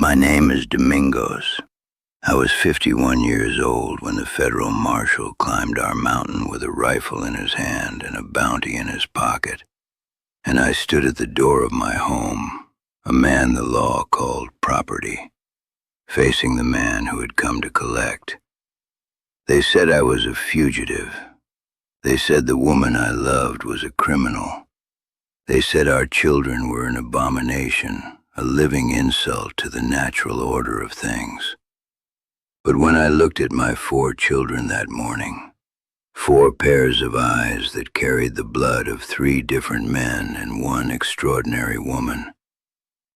My name is Domingos. I was 51 years old when the federal marshal climbed our mountain with a rifle in his hand and a bounty in his pocket, and I stood at the door of my home, a man the law called property, facing the man who had come to collect. They said I was a fugitive. They said the woman I loved was a criminal. They said our children were an abomination, a living insult to the natural order of things. But when I looked at my 4 children that morning, 4 pairs of eyes that carried the blood of 3 different men and 1 extraordinary woman,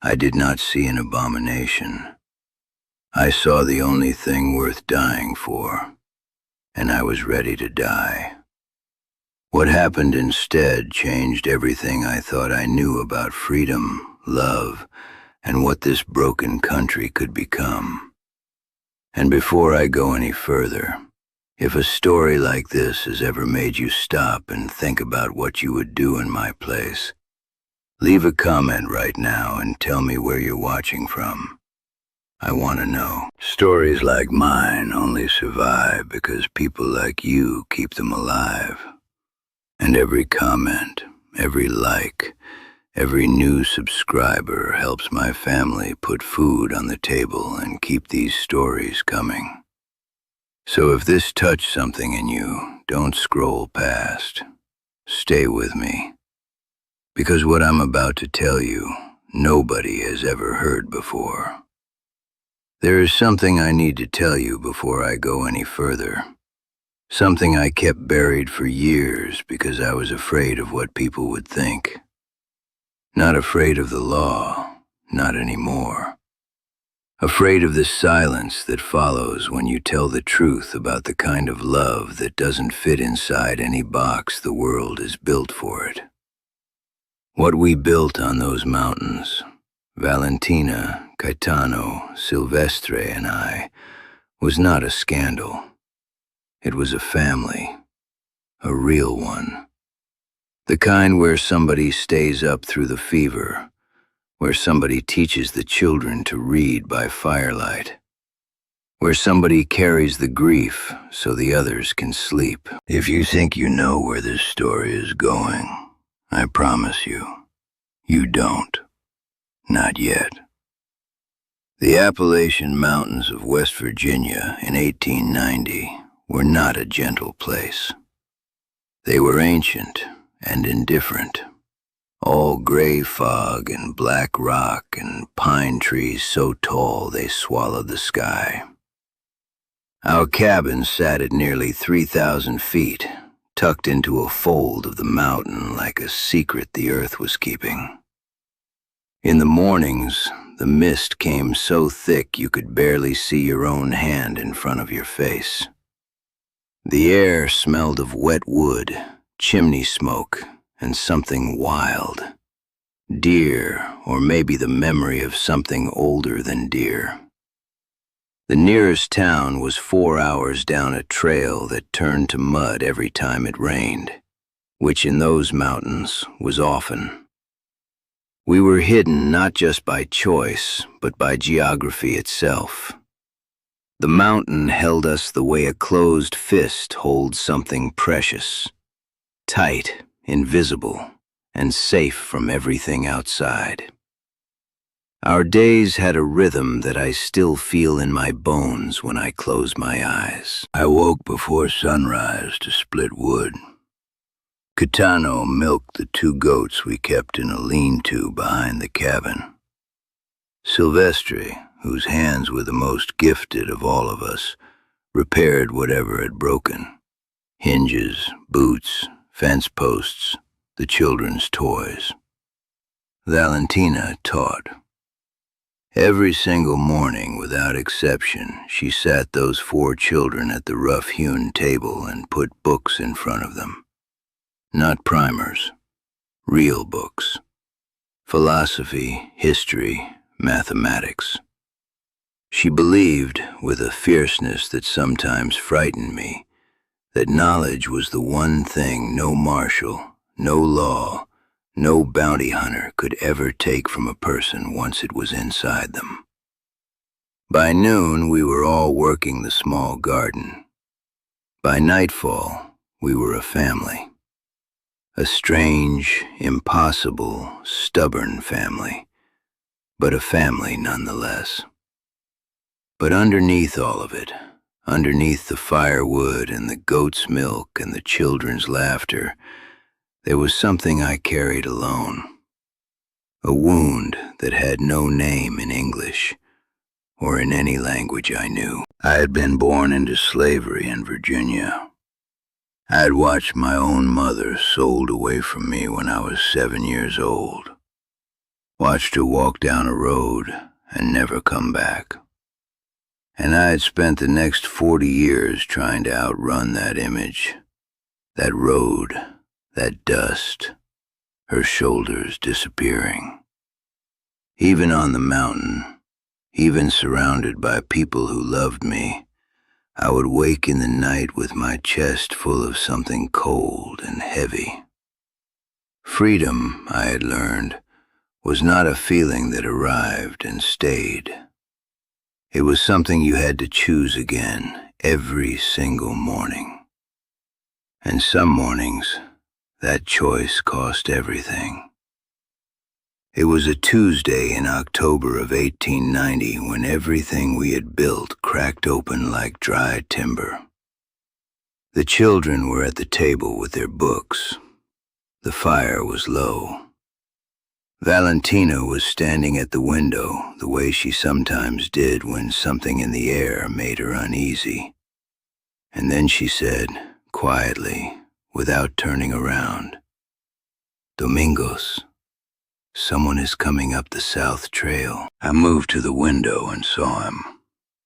I did not see an abomination. I saw the only thing worth dying for, and I was ready to die. What happened instead changed everything I thought I knew about freedom, love, and what this broken country could become. And before I go any further, if a story like this has ever made you stop and think about what you would do in my place, leave a comment right now and tell me where you're watching from. I want to know. Stories like mine only survive because people like you keep them alive. And every comment, every like, every new subscriber helps my family put food on the table and keep these stories coming. So if this touched something in you, don't scroll past. Stay with me. Because what I'm about to tell you, nobody has ever heard before. There is something I need to tell you before I go any further. Something I kept buried for years because I was afraid of what people would think. Not afraid of the law, not anymore. Afraid of the silence that follows when you tell the truth about the kind of love that doesn't fit inside any box the world has built for it. What we built on those mountains, Valentina, Caetano, Silvestre, and I, was not a scandal. It was a family, a real one. The kind where somebody stays up through the fever, where somebody teaches the children to read by firelight, where somebody carries the grief so the others can sleep. If you think you know where this story is going, I promise you, you don't. Not yet. The Appalachian Mountains of West Virginia in 1890 were not a gentle place. They were ancient and indifferent, all gray fog and black rock and pine trees so tall they swallowed the sky. Our cabin sat at nearly 3,000 feet, tucked into a fold of the mountain like a secret the earth was keeping. In the mornings, the mist came so thick you could barely see your own hand in front of your face. The air smelled of wet wood, chimney smoke, and something wild. Deer, or maybe the memory of something older than deer. The nearest town was 4 hours down a trail that turned to mud every time it rained, which in those mountains was often. We were hidden not just by choice, but by geography itself. The mountain held us the way a closed fist holds something precious, tight, invisible, and safe from everything outside. Our days had a rhythm that I still feel in my bones when I close my eyes. I woke before sunrise to split wood. Caetano milked the 2 goats we kept in a lean-to behind the cabin. Silvestre, whose hands were the most gifted of all of us, repaired whatever had broken. Hinges, boots, fence posts, the children's toys. Valentina taught. Every single morning, without exception, she sat those 4 children at the rough-hewn table and put books in front of them. Not primers, real books. Philosophy, history, mathematics. She believed, with a fierceness that sometimes frightened me, that knowledge was the one thing no marshal, no law, no bounty hunter could ever take from a person once it was inside them. By noon, we were all working the small garden. By nightfall, we were a family. A strange, impossible, stubborn family, but a family nonetheless. But underneath all of it, underneath the firewood and the goat's milk and the children's laughter, there was something I carried alone. A wound that had no name in English or in any language I knew. I had been born into slavery in Virginia. I had watched my own mother sold away from me when I was 7 years old. Watched her walk down a road and never come back. And I had spent the next 40 years trying to outrun that image, that road, that dust, her shoulders disappearing. Even on the mountain, even surrounded by people who loved me, I would wake in the night with my chest full of something cold and heavy. Freedom, I had learned, was not a feeling that arrived and stayed. It was something you had to choose again every single morning. And some mornings, that choice cost everything. It was a Tuesday in October of 1890 when everything we had built cracked open like dry timber. The children were at the table with their books. The fire was low. Valentina was standing at the window the way she sometimes did when something in the air made her uneasy. And then she said, quietly, without turning around, "Domingos, someone is coming up the south trail." I moved to the window and saw him,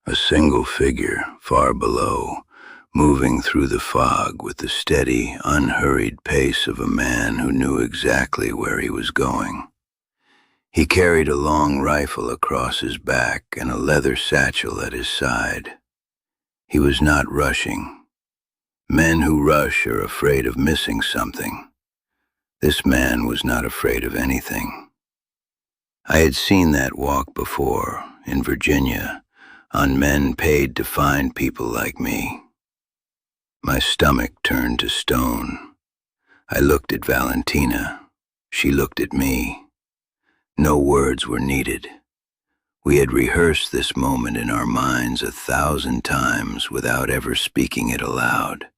a single figure far below, moving through the fog with the steady, unhurried pace of a man who knew exactly where he was going. He carried a long rifle across his back and a leather satchel at his side. He was not rushing. Men who rush are afraid of missing something. This man was not afraid of anything. I had seen that walk before, in Virginia, on men paid to find people like me. My stomach turned to stone. I looked at Valentina. She looked at me. No words were needed. We had rehearsed this moment in our minds 1,000 times without ever speaking it aloud.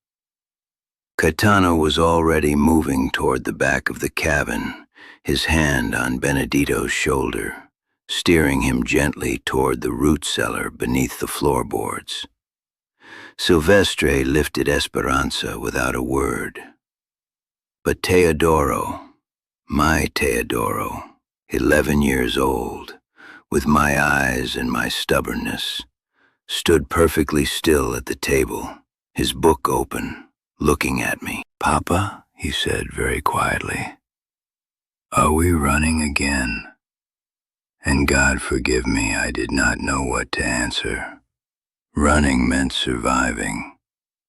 Caetano was already moving toward the back of the cabin, his hand on Benedito's shoulder, steering him gently toward the root cellar beneath the floorboards. Silvestre lifted Esperanza without a word. But Teodoro, my Teodoro, 11 years old, with my eyes and my stubbornness, stood perfectly still at the table, his book open, looking at me. "Papa," he said very quietly, "are we running again?" And God forgive me, I did not know what to answer. Running meant surviving.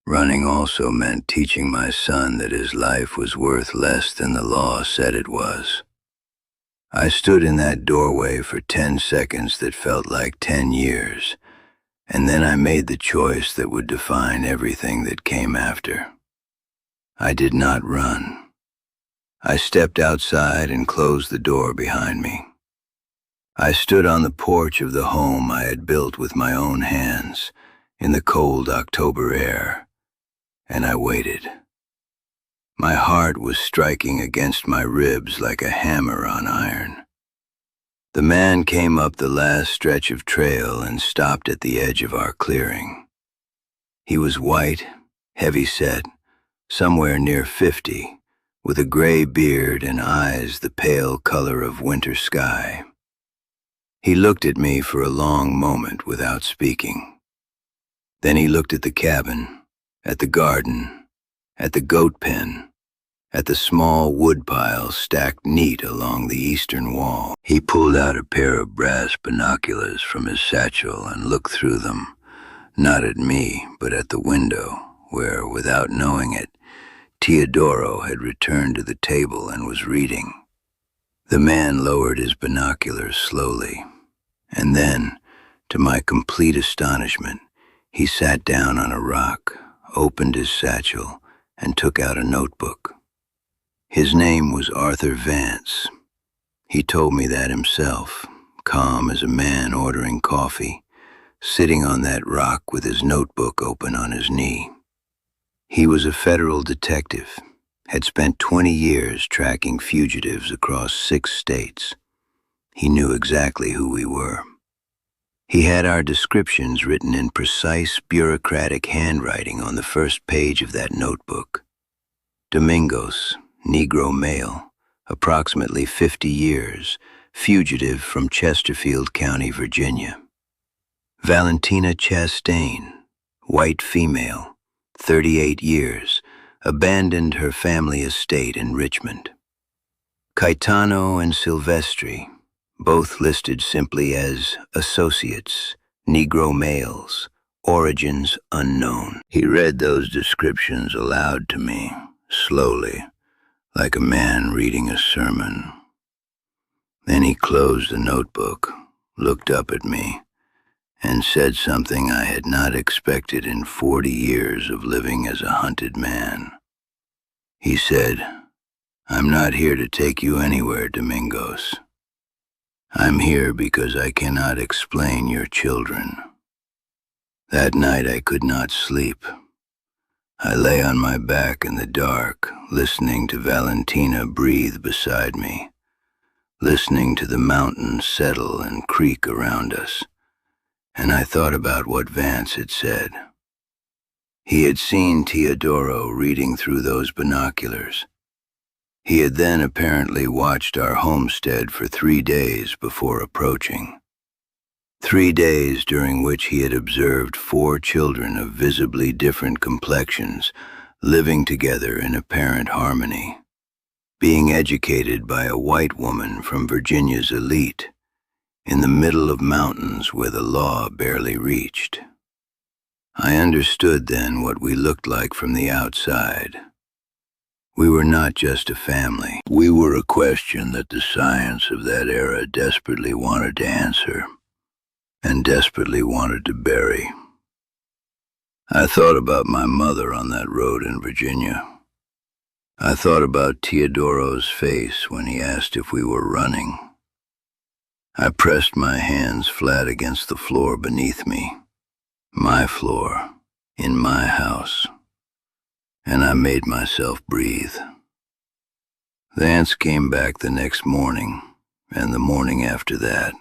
Running also meant teaching my son that his life was worth less than the law said it was. I stood in that doorway for 10 seconds that felt like 10 years, and then I made the choice that would define everything that came after. I did not run. I stepped outside and closed the door behind me. I stood on the porch of the home I had built with my own hands in the cold October air, and I waited. My heart was striking against my ribs like a hammer on iron. The man came up the last stretch of trail and stopped at the edge of our clearing. He was white, heavy-set, somewhere near 50, with a gray beard and eyes the pale color of winter sky. He looked at me for a long moment without speaking. Then he looked at the cabin, at the garden, at the goat pen, at the small woodpile stacked neat along the eastern wall. He pulled out a pair of brass binoculars from his satchel and looked through them, not at me, but at the window, where, without knowing it, Teodoro had returned to the table and was reading. The man lowered his binoculars slowly, and then, To my complete astonishment, he sat down on a rock, opened his satchel, and took out a notebook. His name was Arthur Vance. He told me that himself, calm as a man ordering coffee, sitting on that rock with his notebook open on his knee. He was a federal detective, had spent 20 years tracking fugitives across 6 states. He knew exactly who we were. He had our descriptions written in precise, bureaucratic handwriting on the first page of that notebook. Domingos, Negro male, approximately 50 years, fugitive from Chesterfield County, Virginia. Valentina Chastain, white female, 38 years, abandoned her family estate in Richmond. Caetano and Silvestri, both listed simply as associates, Negro males, origins unknown. He read those descriptions aloud to me, slowly, like a man reading a sermon. Then he closed the notebook, looked up at me, and said something I had not expected in 40 years of living as a hunted man. He said, "I'm not here to take you anywhere, Domingos. I'm here because I cannot explain your children." That night I could not sleep. I lay on my back in the dark, listening to Valentina breathe beside me, listening to the mountains settle and creak around us, and I thought about what Vance had said. He had seen Teodoro reading through those binoculars. He had then apparently watched our homestead for 3 days before approaching. 3 days during which he had observed 4 children of visibly different complexions living together in apparent harmony, being educated by a white woman from Virginia's elite, in the middle of mountains where the law barely reached. I understood then what we looked like from the outside. We were not just a family. We were a question that the science of that era desperately wanted to answer, and desperately wanted to bury. I thought about my mother on that road in Virginia. I thought about Teodoro's face when he asked if we were running. I pressed my hands flat against the floor beneath me, my floor, in my house, and I made myself breathe. Vance came back the next morning, and the morning after that.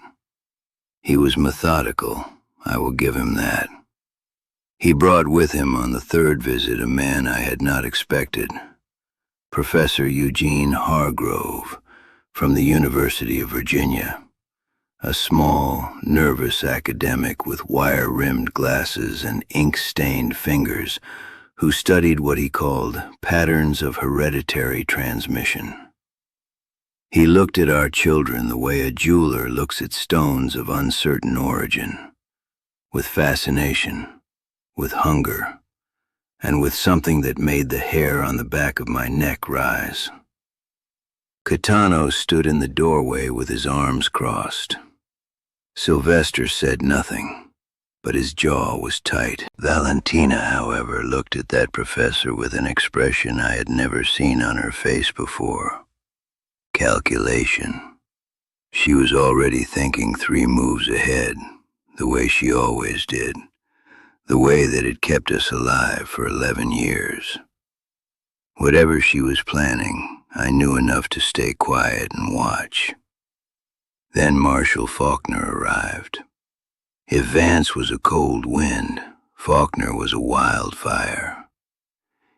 He was methodical, I will give him that. He brought with him on the 3rd visit a man I had not expected, Professor Eugene Hargrove, from the University of Virginia, a small, nervous academic with wire-rimmed glasses and ink-stained fingers who studied what he called patterns of hereditary transmission. He looked at our children the way a jeweler looks at stones of uncertain origin, with fascination, with hunger, and with something that made the hair on the back of my neck rise. Caetano stood in the doorway with his arms crossed. Sylvester said nothing, but his jaw was tight. Valentina, however, looked at that professor with an expression I had never seen on her face before. Calculation. She was already thinking 3 moves ahead, the way she always did, the way that had kept us alive for 11 years. Whatever she was planning, I knew enough to stay quiet and watch. Then Marshal Faulkner arrived. If Vance was a cold wind, Faulkner was a wildfire.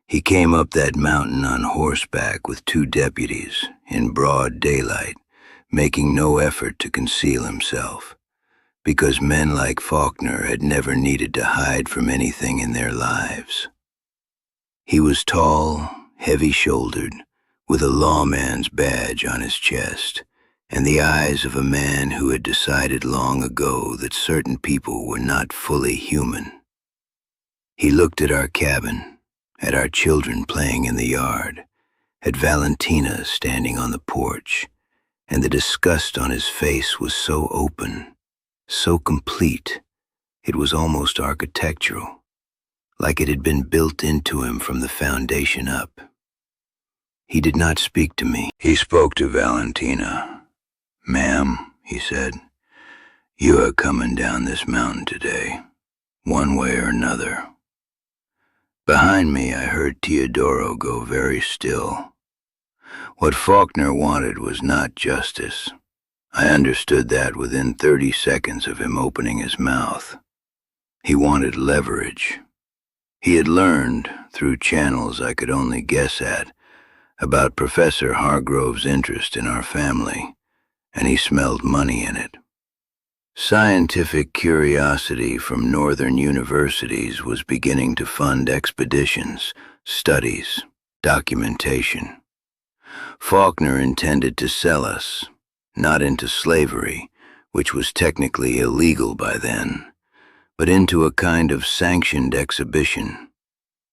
He came up that mountain on horseback with 2 deputies, in broad daylight, making no effort to conceal himself, because men like Faulkner had never needed to hide from anything in their lives. He was tall, heavy-shouldered, with a lawman's badge on his chest, and the eyes of a man who had decided long ago that certain people were not fully human. He looked at our cabin, at our children playing in the yard, at Valentina standing on the porch, and the disgust on his face was so open, so complete it was almost architectural, like it had been built into him from the foundation up. He did not speak to me. He spoke to Valentina. "Ma'am," he said, "you are coming down this mountain today, one way or another." Behind me, I heard Teodoro go very still. What Faulkner wanted was not justice. I understood that within 30 seconds of him opening his mouth. He wanted leverage. He had learned, through channels I could only guess at, about Professor Hargrove's interest in our family, and he smelled money in it. Scientific curiosity from northern universities was beginning to fund expeditions, studies, documentation. Faulkner intended to sell us, not into slavery, which was technically illegal by then, but into a kind of sanctioned exhibition,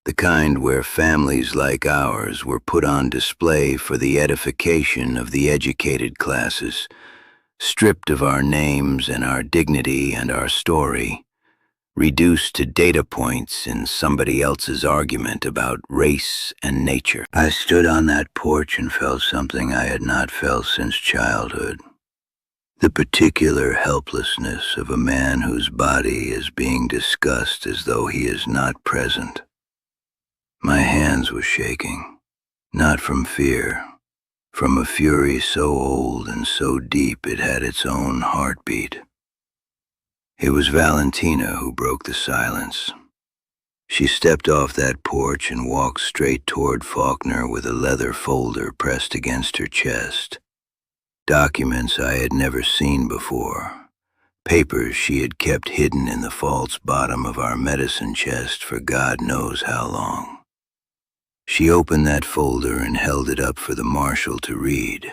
the kind where families like ours were put on display for the edification of the educated classes, stripped of our names and our dignity and our story, reduced to data points in somebody else's argument about race and nature. I stood on that porch and felt something I had not felt since childhood. The particular helplessness of a man whose body is being discussed as though he is not present. My hands were shaking, not from fear, from a fury so old and so deep it had its own heartbeat. It was Valentina who broke the silence. She stepped off that porch and walked straight toward Faulkner with a leather folder pressed against her chest. Documents I had never seen before, papers she had kept hidden in the false bottom of our medicine chest for God knows how long. She opened that folder and held it up for the marshal to read.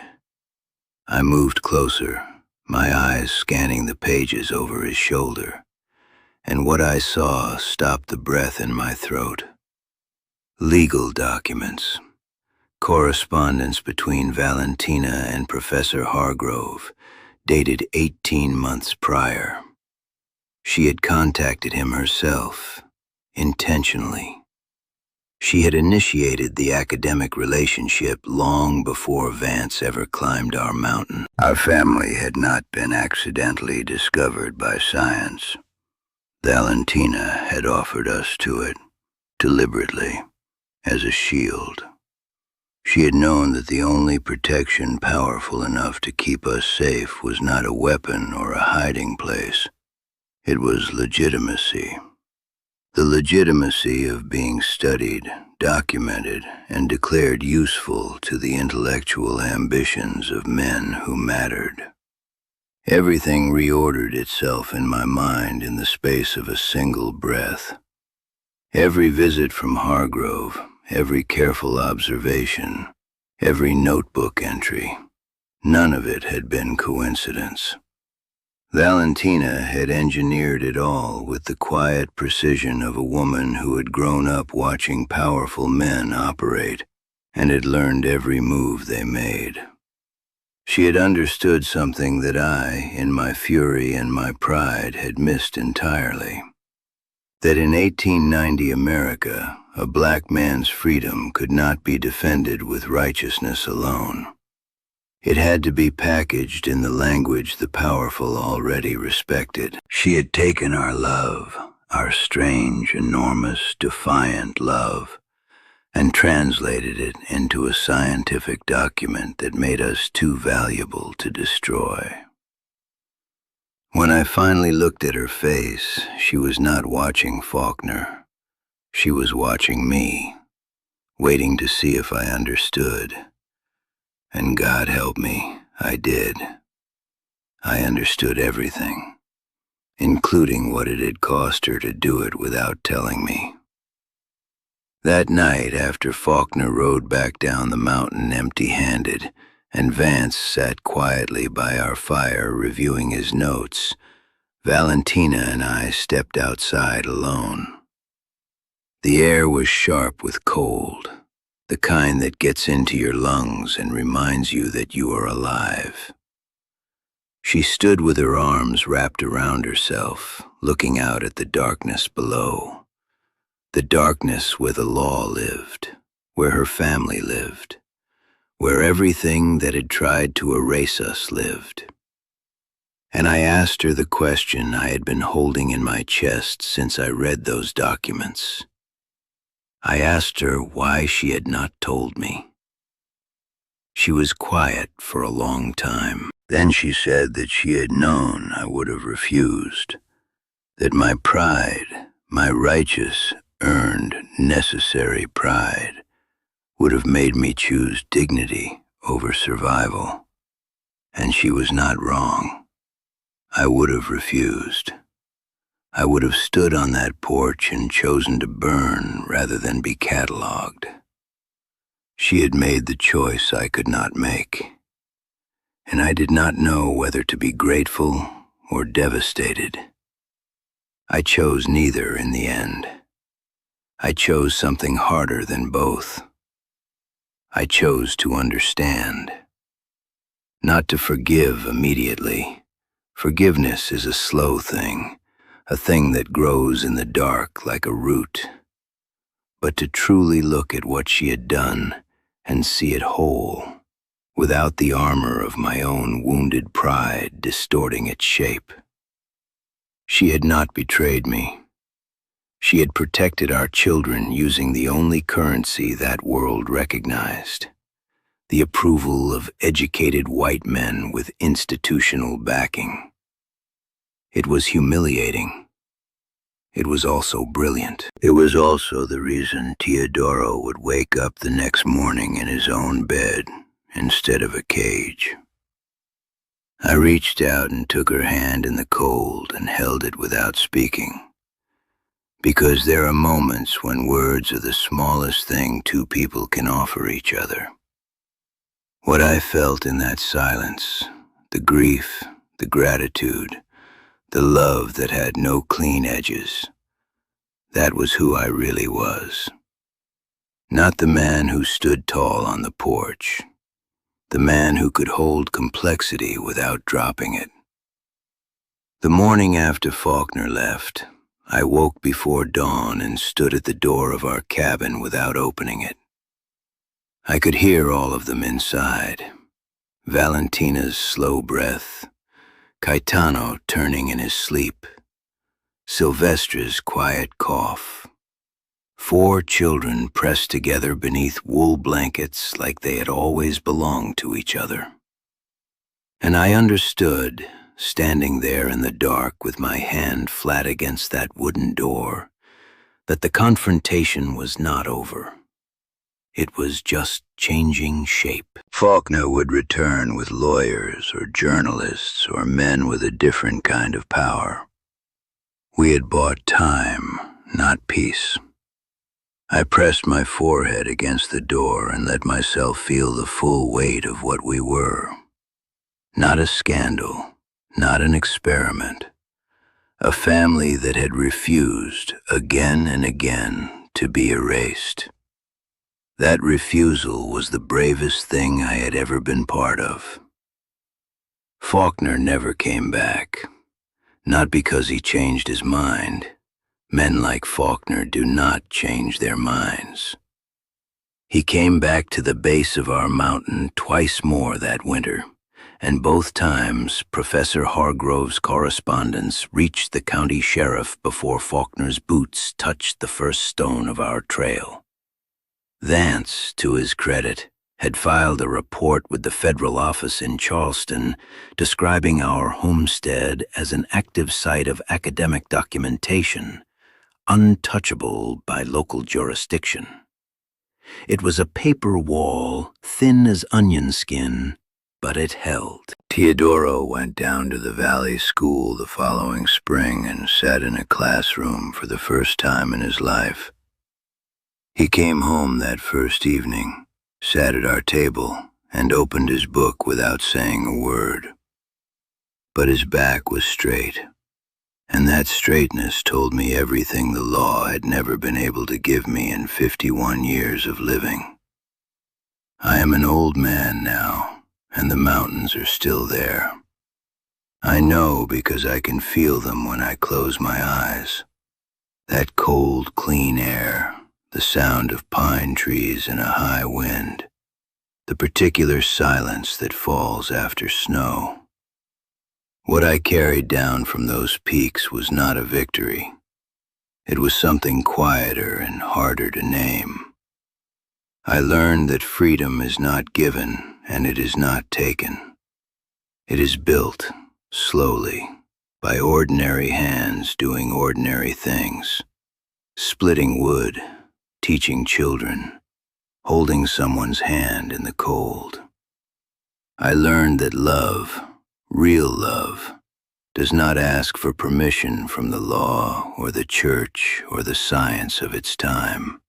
I moved closer, my eyes scanning the pages over his shoulder, and what I saw stopped the breath in my throat. Legal documents, correspondence between Valentina and Professor Hargrove, dated 18 months prior. She had contacted him herself, intentionally. She had initiated the academic relationship long before Vance ever climbed our mountain. Our family had not been accidentally discovered by science. Valentina had offered us to it, deliberately, as a shield. She had known that the only protection powerful enough to keep us safe was not a weapon or a hiding place. It was legitimacy. The legitimacy of being studied, documented, and declared useful to the intellectual ambitions of men who mattered. Everything reordered itself in my mind in the space of a single breath. Every visit from Hargrove, every careful observation, every notebook entry, none of it had been coincidence. Valentina had engineered it all with the quiet precision of a woman who had grown up watching powerful men operate and had learned every move they made. She had understood something that I, in my fury and my pride, had missed entirely. That in 1890 America, a black man's freedom could not be defended with righteousness alone. It had to be packaged in the language the powerful already respected. She had taken our love, our strange, enormous, defiant love, and translated it into a scientific document that made us too valuable to destroy. When I finally looked at her face, she was not watching Faulkner. She was watching me, waiting to see if I understood. And God help me, I did. I understood everything, including what it had cost her to do it without telling me. That night, after Faulkner rode back down the mountain empty-handed, and Vance sat quietly by our fire reviewing his notes, Valentina and I stepped outside alone. The air was sharp with cold, the kind that gets into your lungs and reminds you that you are alive. She stood with her arms wrapped around herself, looking out at the darkness below. The darkness where the law lived, where her family lived, where everything that had tried to erase us lived. And I asked her the question I had been holding in my chest since I read those documents. I asked her why she had not told me. She was quiet for a long time. Then she said that she had known I would have refused, that my pride, my righteous, earned, necessary pride, would have made me choose dignity over survival. And she was not wrong. I would have refused. I would have stood on that porch and chosen to burn rather than be cataloged. She had made the choice I could not make, and I did not know whether to be grateful or devastated. I chose neither in the end. I chose something harder than both. I chose to understand, not to forgive immediately. Forgiveness is a slow thing, a thing that grows in the dark like a root. But to truly look at what she had done and see it whole, without the armor of my own wounded pride distorting its shape. She had not betrayed me. She had protected our children using the only currency that world recognized, the approval of educated white men with institutional backing. It was humiliating. It was also brilliant. It was also the reason Teodoro would wake up the next morning in his own bed instead of a cage. I reached out and took her hand in the cold and held it without speaking. Because there are moments when words are the smallest thing two people can offer each other. What I felt in that silence, the grief, the gratitude, the love that had no clean edges, that was who I really was. Not the man who stood tall on the porch, the man who could hold complexity without dropping it. The morning after Faulkner left, I woke before dawn and stood at the door of our cabin without opening it. I could hear all of them inside. Valentina's slow breath, Caetano turning in his sleep, Silvestra's quiet cough. 4 children pressed together beneath wool blankets like they had always belonged to each other. And I understood, standing there in the dark with my hand flat against that wooden door, that the confrontation was not over. It was just changing shape. Faulkner would return with lawyers or journalists or men with a different kind of power. We had bought time, not peace. I pressed my forehead against the door and let myself feel the full weight of what we were. Not a scandal, not an experiment. A family that had refused again and again to be erased. That refusal was the bravest thing I had ever been part of. Faulkner never came back, not because he changed his mind. Men like Faulkner do not change their minds. He came back to the base of our mountain twice more that winter, and both times Professor Hargrove's correspondence reached the county sheriff before Faulkner's boots touched the first stone of our trail. Vance, to his credit, had filed a report with the federal office in Charleston describing our homestead as an active site of academic documentation, untouchable by local jurisdiction. It was a paper wall, thin as onion skin, but it held. Teodoro went down to the Valley School the following spring and sat in a classroom for the first time in his life. He came home that first evening, sat at our table, and opened his book without saying a word. But his back was straight, and that straightness told me everything the law had never been able to give me in 51 years of living. I am an old man now, and the mountains are still there. I know because I can feel them when I close my eyes. That cold, clean air, the sound of pine trees in a high wind, the particular silence that falls after snow. What I carried down from those peaks was not a victory. It was something quieter and harder to name. I learned that freedom is not given and it is not taken. It is built, slowly, by ordinary hands doing ordinary things, splitting wood, teaching children, holding someone's hand in the cold. I learned that love, real love, does not ask for permission from the law or the church or the science of its time.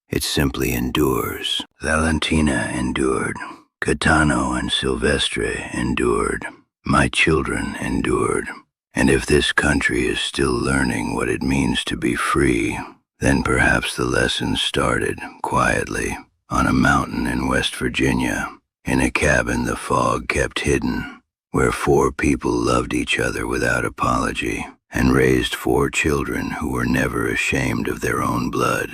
It simply endures. Valentina endured. Gaetano and Silvestre endured. My children endured. And if this country is still learning what it means to be free, then perhaps the lesson started, quietly, on a mountain in West Virginia, in a cabin the fog kept hidden, where 4 people loved each other without apology and raised 4 children who were never ashamed of their own blood.